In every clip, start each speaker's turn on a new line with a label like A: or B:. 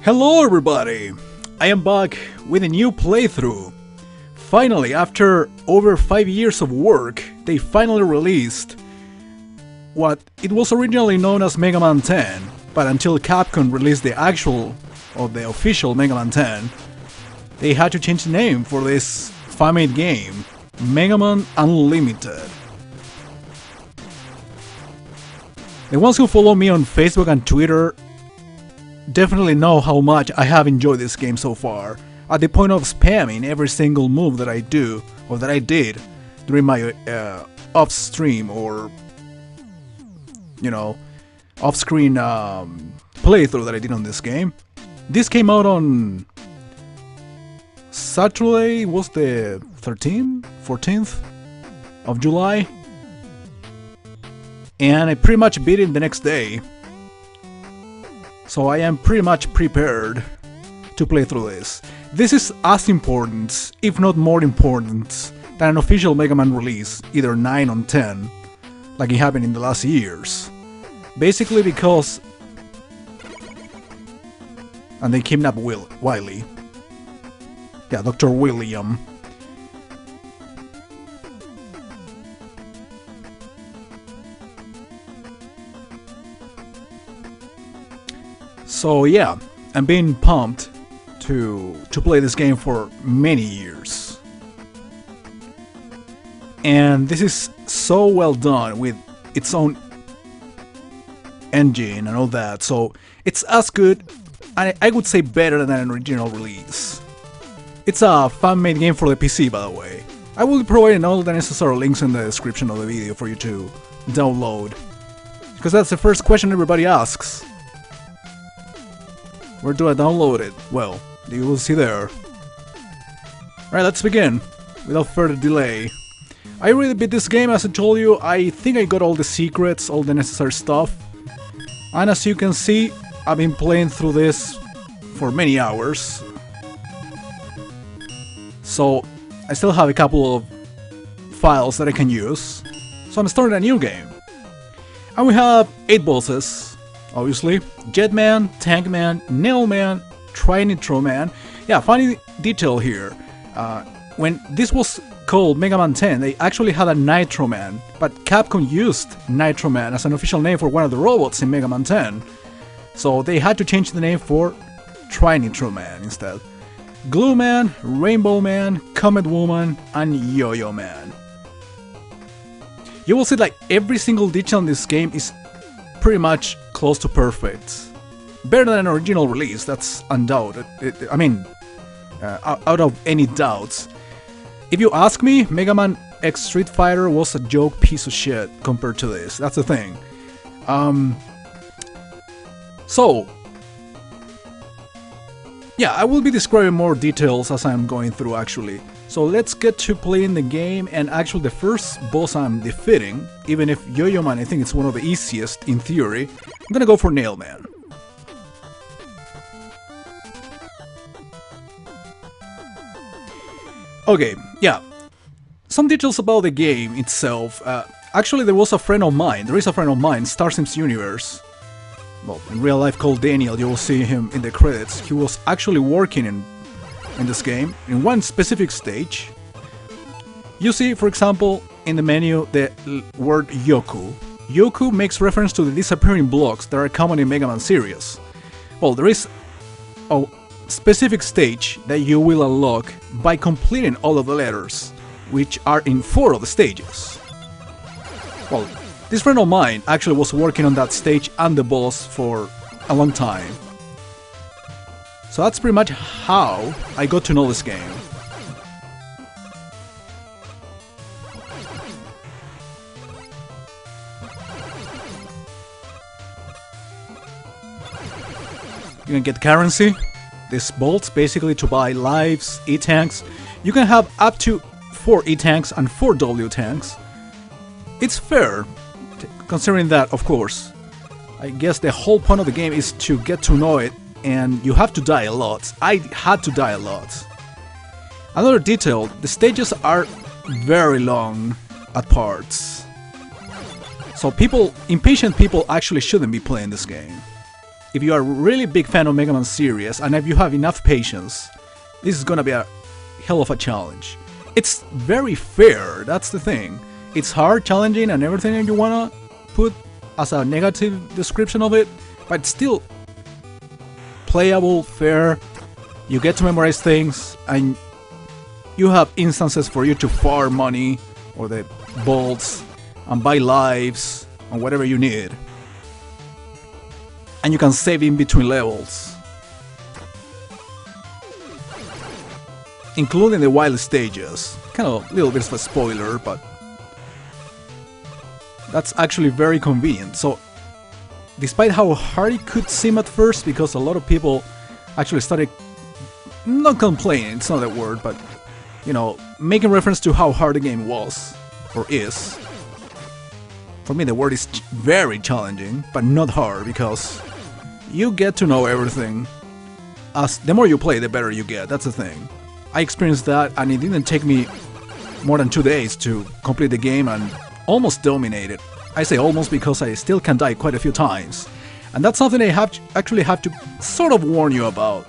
A: Hello everybody! I am back with a new playthrough. Finally, after over 5 years of work, they finally released what it was originally known as Megaman 10, but until Capcom released the official Megaman 10, they had to change the name for this fan-made game, Megaman Unlimited. The ones who follow me on Facebook and Twitter definitely know how much I have enjoyed this game so far, at the point of spamming every single move that I do, or that I did, during my off-stream or, you know, off-screen playthrough that I did on this game. This came out on Saturday, was the 14th of July, and I pretty much beat it the next day. So I am pretty much prepared to play through this. This is as important, if not more important, than an official Mega Man release, either 9 or 10, like it happened in the last years. Basically because... And they kidnapped Wily. Yeah, Dr. William. So yeah, I'm being pumped to play this game for many years. And this is so well done with its own engine and all that, so it's as good, and I would say better than an original release. It's a fan-made game for the PC, by the way. I will be providing all the necessary links in the description of the video for you to download, because that's the first question everybody asks. Where do I download it? Well, you will see there. Alright, let's begin, without further delay. I really beat this game, as I told you. I think I got all the secrets, all the necessary stuff. And as you can see, I've been playing through this for many hours. So, I still have a couple of files that I can use. So I'm starting a new game. And we have 8 bosses. Obviously, Jetman, Tankman, Nailman, Tri-Nitro Man. Yeah, funny detail here. When this was called Mega Man 10, they actually had a Nitro Man, but Capcom used Nitro Man as an official name for one of the robots in Mega Man 10. So they had to change the name for Tri-Nitro Man instead. Glue Man, Rainbow Man, Comet Woman, and Yo-Yo Man. You will see like every single detail in this game is pretty much close to perfect. Better than an original release, that's undoubted. Out of any doubts. If you ask me, Mega Man X Street Fighter was a joke piece of shit compared to this. That's the thing. So, yeah, I will be describing more details as I'm going through actually. So let's get to playing the game, and actually the first boss I'm defeating, even if Yo-Yo Man I think it's one of the easiest in theory, I'm gonna go for Nailman. Okay, yeah, some details about the game itself. Actually there is a friend of mine, Star Sims Universe, well, in real life called Daniel. You will see him in the credits. He was actually working in this game, in one specific stage. You see, for example, in the menu, the word Yoku. Yoku makes reference to the disappearing blocks that are common in Mega Man series. Well, there is a specific stage that you will unlock by completing all of the letters, which are in 4 of the stages. Well, this friend of mine actually was working on that stage and the boss for a long time. So that's pretty much how I got to know this game. You can get currency, these bolts basically to buy lives, E-tanks. You can have up to 4 E-tanks and 4 W-tanks. It's fair, considering that, of course, I guess the whole point of the game is to get to know it, and you have to die a lot. I had to die a lot. Another detail, the stages are very long at parts. So impatient people actually shouldn't be playing this game. if you are a really big fan of Mega Man series, and if you have enough patience, this is gonna be a hell of a challenge. It's very fair, that's the thing. It's hard, challenging, and everything that you wanna put as a negative description of it, but still playable, fair. You get to memorize things, and you have instances for you to farm money or the bolts and buy lives and whatever you need. And you can save in between levels, including the wild stages. Kind of a little bit of a spoiler, but that's actually very convenient. So despite how hard it could seem at first, because a lot of people actually started not complaining, it's not that word, but you know, making reference to how hard the game was or is. For me, the word is very challenging, but not hard, because you get to know everything. As the more you play, the better you get. That's the thing. I experienced that, and it didn't take me more than 2 days to complete the game and almost dominate it. I say almost because I still can die quite a few times, and that's something I actually have to sort of warn you about.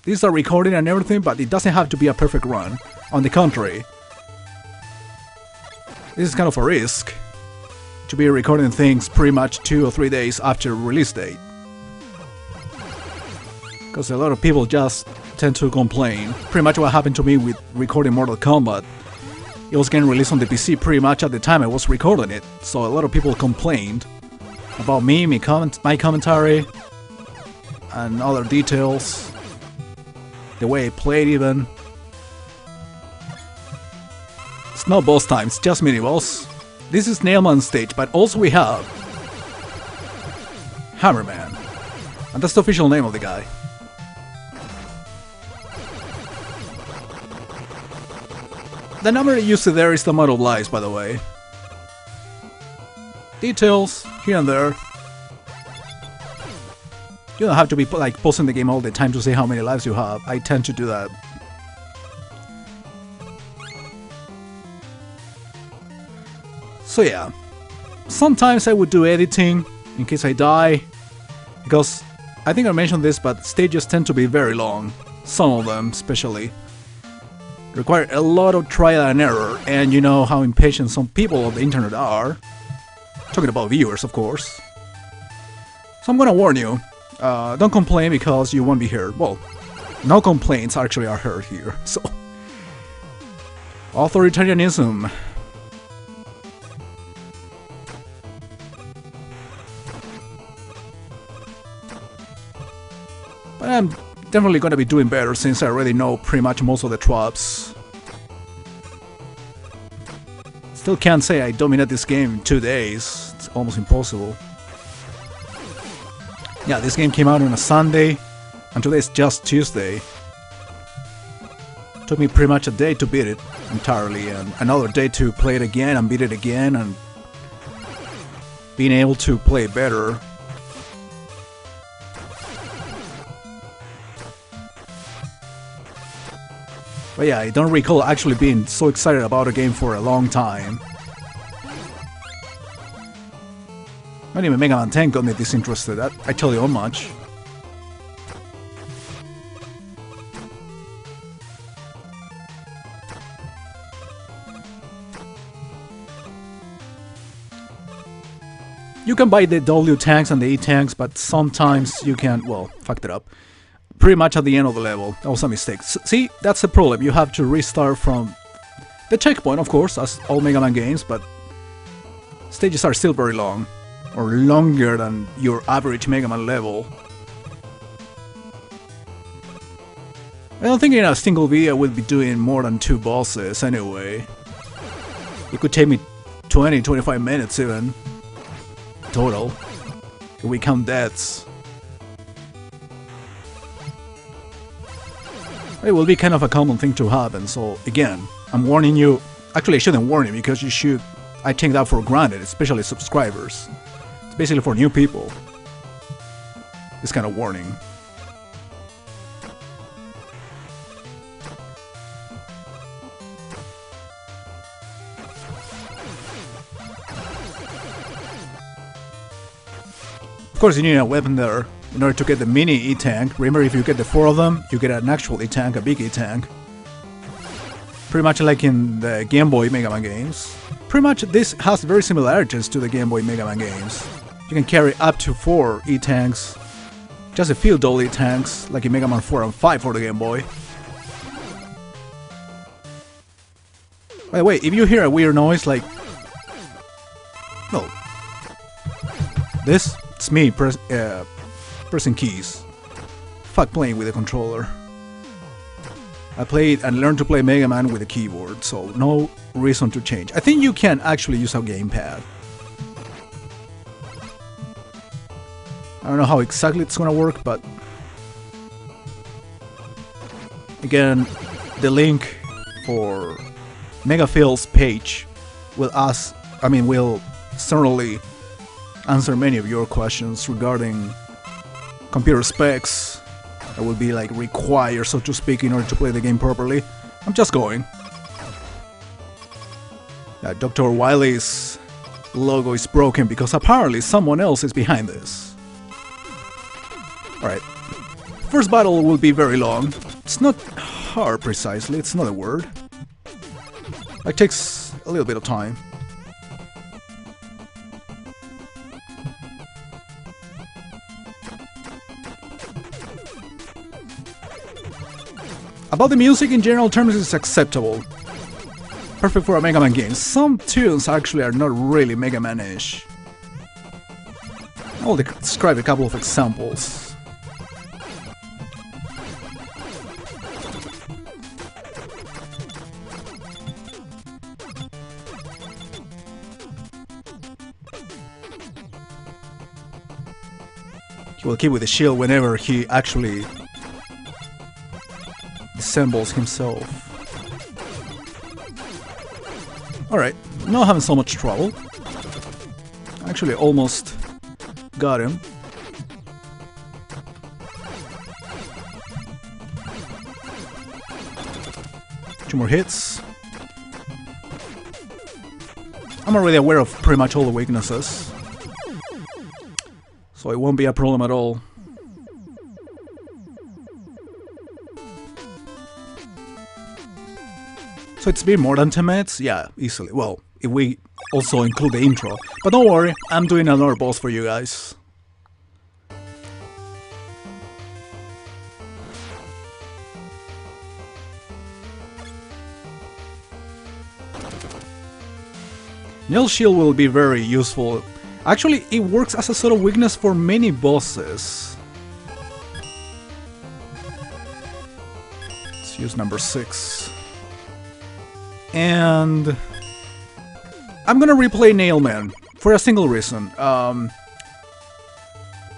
A: These are recorded and everything, but it doesn't have to be a perfect run. On the contrary, this is kind of a risk to be recording things pretty much 2 or 3 days after release date. Because a lot of people just tend to complain. Pretty much what happened to me with recording Mortal Kombat. It was getting released on the PC pretty much at the time I was recording it, so a lot of people complained about me, my commentary, and other details, the way I played even. It's not boss time, it's just mini-boss. This is Nailman's stage, but also we have Hammerman, and that's the official name of the guy. The number you see there is the amount of lives, by the way. Details here and there. You don't have to be like pausing the game all the time to see how many lives you have. I tend to do that. So yeah, sometimes I would do editing in case I die, because I think I mentioned this, but stages tend to be very long. Some of them, especially, require a lot of trial and error, and you know how impatient some people on the internet are. Talking about viewers, of course. So I'm gonna warn you, don't complain because you won't be heard. Well, no complaints actually are heard here, so... Authoritarianism. But I'm definitely gonna be doing better since I already know pretty much most of the tropes. Still can't say I dominate this game in 2 days. It's almost impossible. Yeah, this game came out on a Sunday, and today's just Tuesday. Took me pretty much a day to beat it entirely, and another day to play it again and beat it again, and being able to play better. But yeah, I don't recall actually being so excited about a game for a long time. Not even Mega Man 10 got me disinterested, I tell you how much. You can buy the W tanks and the E tanks, but sometimes you can't, well, fucked it up. Pretty much at the end of the level. That was a mistake. See, that's the problem. You have to restart from the checkpoint, of course, as all Mega Man games, but stages are still very long, or longer than your average Mega Man level. I don't think in a single video I will be doing more than 2 bosses anyway. It could take me 20-25 minutes even, total, if we count deaths. It will be kind of a common thing to happen, so again, I'm warning you. Actually, I shouldn't warn you because you should, I take that for granted, especially subscribers. It's basically for new people, this kind of warning. Of course you need a weapon there. in order to get the mini E-Tank. Remember, if you get the 4 of them, you get an actual E-Tank, a big E-Tank. Pretty much like in the Game Boy Megaman games. Pretty much this has very similarities to the Game Boy Megaman games. You can carry up to 4 E-Tanks. Just a few dual E-Tanks, like in Mega Man 4 and 5 for the Game Boy. By the way, if you hear a weird noise like... No. This? It's me pressing keys. Fuck playing with a controller. I played and learned to play Mega Man with a keyboard, so no reason to change. I think you can actually use a gamepad. I don't know how exactly it's gonna work, but again, the link for Megaphil's page will certainly answer many of your questions regarding computer specs that will be like required, so to speak, in order to play the game properly. I'm just going. Dr. Wily's logo is broken because apparently someone else is behind this. Alright, first battle will be very long. It's not hard precisely, it's not a word. It takes a little bit of time. About the music in general terms, it's acceptable. Perfect for a Mega Man game. Some tunes actually are not really Mega Man-ish. I'll describe a couple of examples. He will keep with the shield whenever he actually dissembles himself. Alright, not having so much trouble. Actually almost got him. Two more hits. I'm already aware of pretty much all the weaknesses, so it won't be a problem at all. So it's been more than 10 minutes? Yeah, easily. Well, if we also include the intro. But don't worry, I'm doing another boss for you guys. Nail Shield will be very useful. Actually, it works as a sort of weakness for many bosses. Let's use number 6. And I'm gonna replay Nailman for a single reason.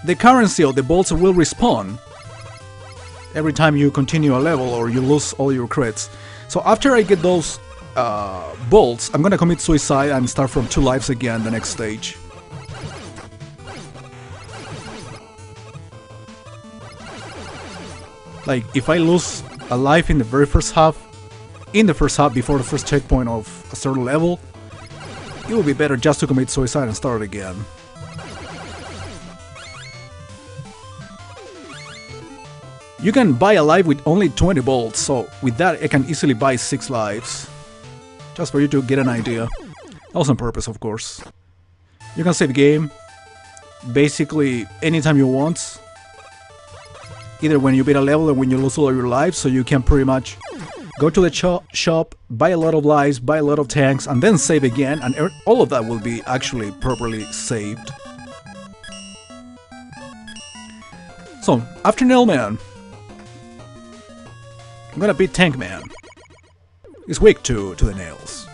A: The currency of the bolts will respawn every time you continue a level or you lose all your crits. So after I get those bolts, I'm gonna commit suicide and start from 2 lives again the next stage. Like, if I lose a life in the very first half, before the first checkpoint of a certain level, it would be better just to commit suicide and start again. You can buy a life with only 20 bolts, so with that I can easily buy 6 lives. Just for you to get an idea. That was on purpose, of course. You can save game basically anytime you want. Either when you beat a level or when you lose all of your lives, so you can pretty much go to the shop, buy a lot of lives, buy a lot of tanks, and then save again, and all of that will be actually properly saved. So, after Nailman, I'm gonna beat Tankman. He's weak to the nails.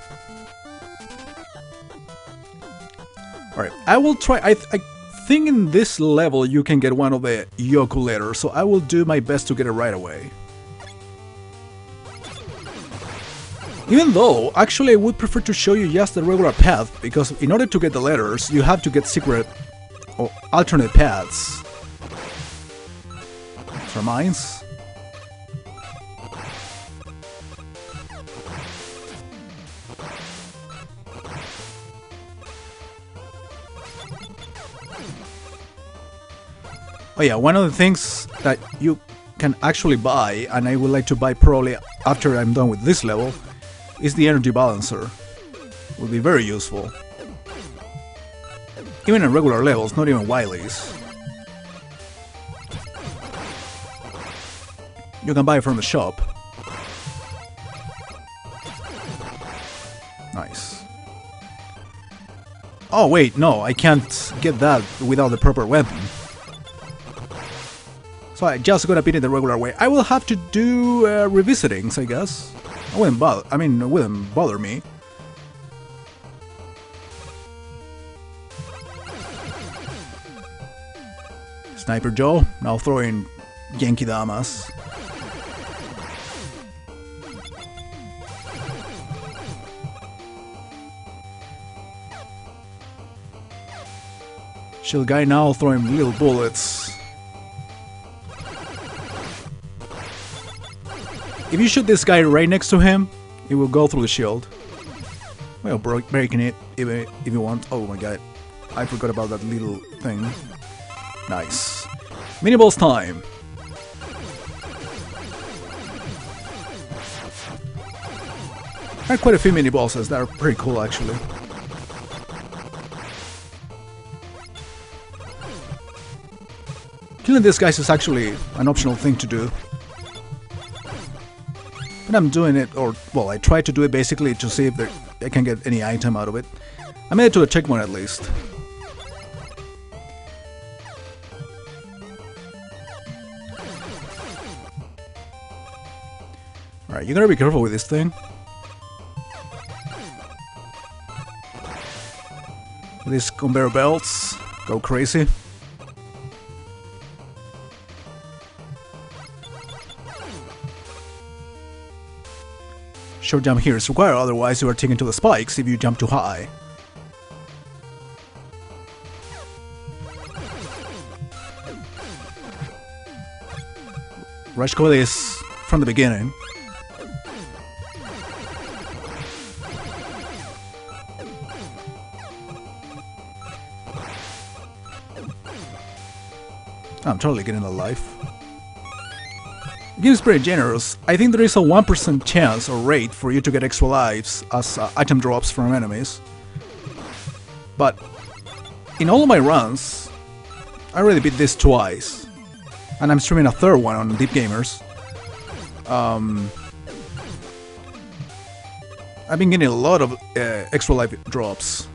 A: Alright, I will try. I think in this level you can get one of the Yoku letters, so I will do my best to get it right away. Even though, actually I would prefer to show you just the regular path, because in order to get the letters, you have to get secret or alternate paths. For mines. Oh yeah, one of the things that you can actually buy, and I would like to buy probably after I'm done with this level, is the energy balancer. Will be very useful. Even in regular levels, not even Wily's. You can buy it from the shop. Nice. Oh wait, no, I can't get that without the proper weapon. So I just gotta beat it the regular way. I will have to do revisitings, I guess. It wouldn't bother me. Sniper Joe, now throwing Genki Damas. Shield guy now throwing little bullets. If you shoot this guy right next to him, it will go through the shield. Well, breaking it if you want. Oh my god, I forgot about that little thing. Nice. Mini boss time. There are quite a few mini bosses that are pretty cool actually. Killing these guys is actually an optional thing to do. But I'm doing it, or well, I try to do it basically to see if I can get any item out of it. I made it to a checkpoint at least. Alright, you gotta be careful with this thing. These conveyor belts go crazy. Short jump here is required, otherwise you are taken to the spikes if you jump too high. Rush code is from the beginning. I'm totally getting a life. The game is pretty generous. I think there is a 1% chance or rate for you to get extra lives as item drops from enemies. But in all of my runs, I already beat this twice. And I'm streaming a third one on Deep Gamers. I've been getting a lot of extra life drops.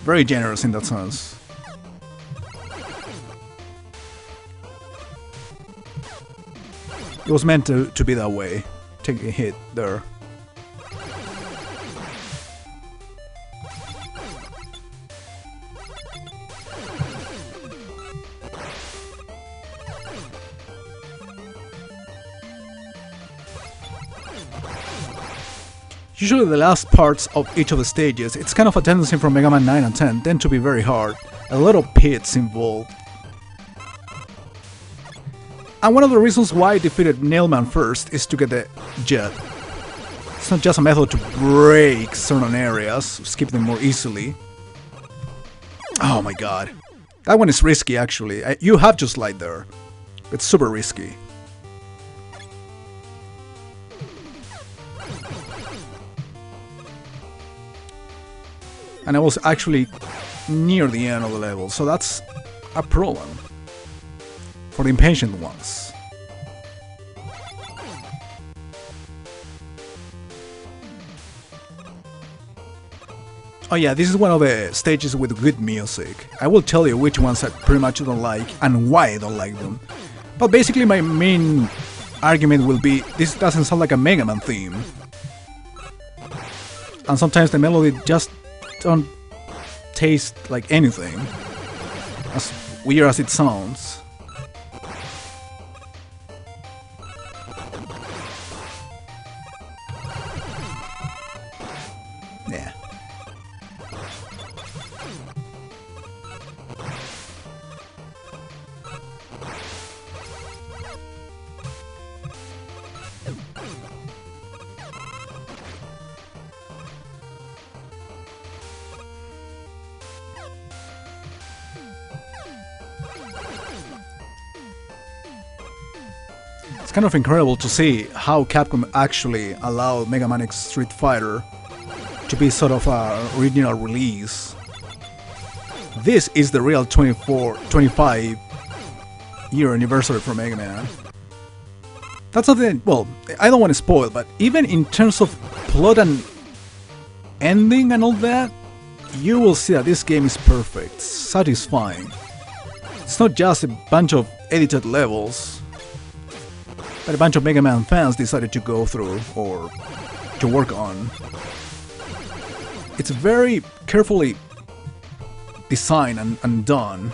A: Very generous in that sense. It was meant to be that way. Take a hit there. Usually the last parts of each of the stages, it's kind of a tendency from Megaman 9 and 10, tend to be very hard. A lot of pits involved. And one of the reasons why I defeated Nailman first is to get the jet. It's not just a method to break certain areas, skip them more easily. Oh my god. That one is risky actually. You have to slide there. It's super risky. And I was actually near the end of the level, so that's a problem. For the impatient ones. Oh yeah, this is one of the stages with good music. I will tell you which ones I pretty much don't like and why I don't like them. But basically my main argument will be this doesn't sound like a Mega Man theme. And sometimes the melody just don't taste like anything. As weird as it sounds. Yeah. It's kind of incredible to see how Capcom actually allowed Mega Man X Street Fighter to be sort of a original release. This is the real 25 year anniversary for Mega Man. That's something, well, I don't want to spoil, but even in terms of plot and ending and all that, you will see that this game is perfect, satisfying. It's not just a bunch of edited levels, but a bunch of Mega Man fans decided to go through or to work on. It's very carefully designed and done.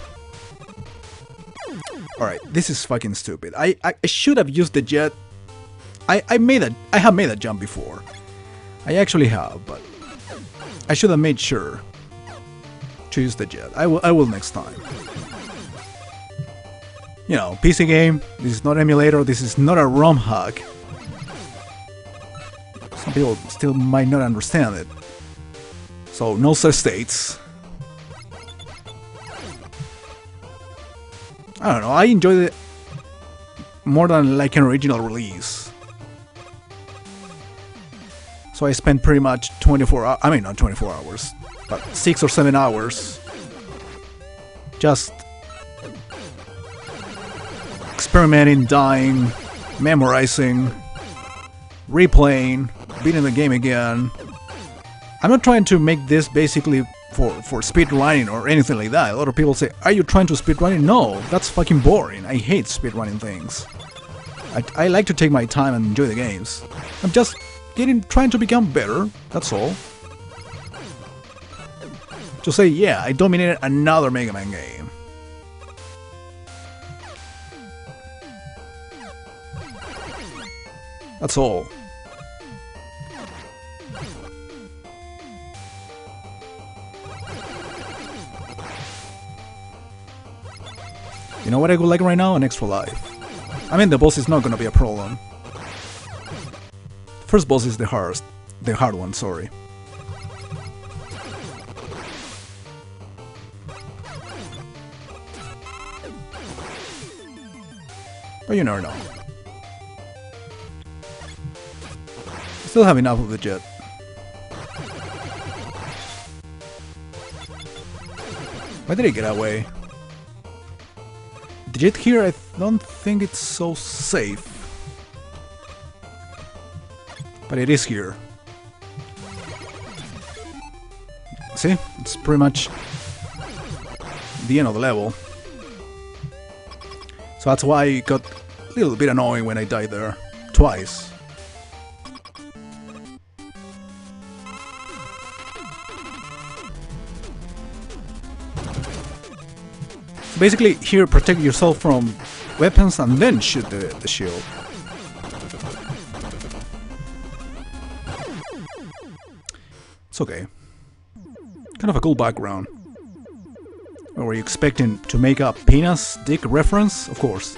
A: Alright, this is fucking stupid. I should have used the jet. I have made that jump before. I actually have, but I should have made sure to use the jet. I will next time. You know, PC game, this is not emulator, this is not a ROM hack. Some people still might not understand it. So, no such states. I don't know, I enjoyed it more than like an original release. So I spent pretty much 24 hours, I mean not 24 hours, but 6 or 7 hours just experimenting, dying, memorizing, replaying, beating the game again. I'm not trying to make this basically for speedrunning or anything like that. A lot of people say, are you trying to speedrunning? No, that's fucking boring. I hate speedrunning things. I like to take my time and enjoy the games. I'm just trying to become better, that's all. To say, yeah, I dominated another Mega Man game. That's all. You know what I would like right now? An extra life. I mean, the boss is not gonna be a problem. First boss is the hard one, sorry. But you never know. Still have enough of the jet. Why did he get away? The jet here, I don't think it's so safe. But it is here. See? It's pretty much the end of the level. So that's why it got a little bit annoying when I died there. Twice. So basically, here protect yourself from weapons and then shoot the shield. It's okay. Kind of a cool background. Or were you expecting to make a penis dick reference? Of course.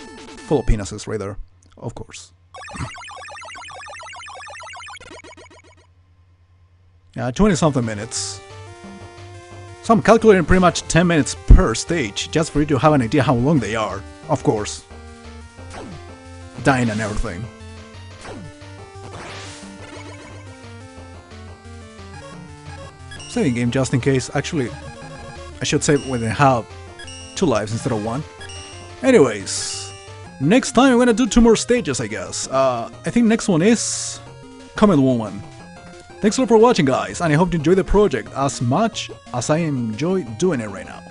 A: Full of penises right there. Of course. Yeah, 20-something minutes. So I'm calculating pretty much 10 minutes per stage, just for you to have an idea how long they are. Of course. Dying and everything. Saving game just in case. Actually, I should save when I have 2 lives instead of 1. Anyways, next time I'm gonna do 2 more stages, I guess. I think next one is Comet Woman. Thanks a lot for watching, guys, and I hope you enjoy the project as much as I enjoy doing it right now.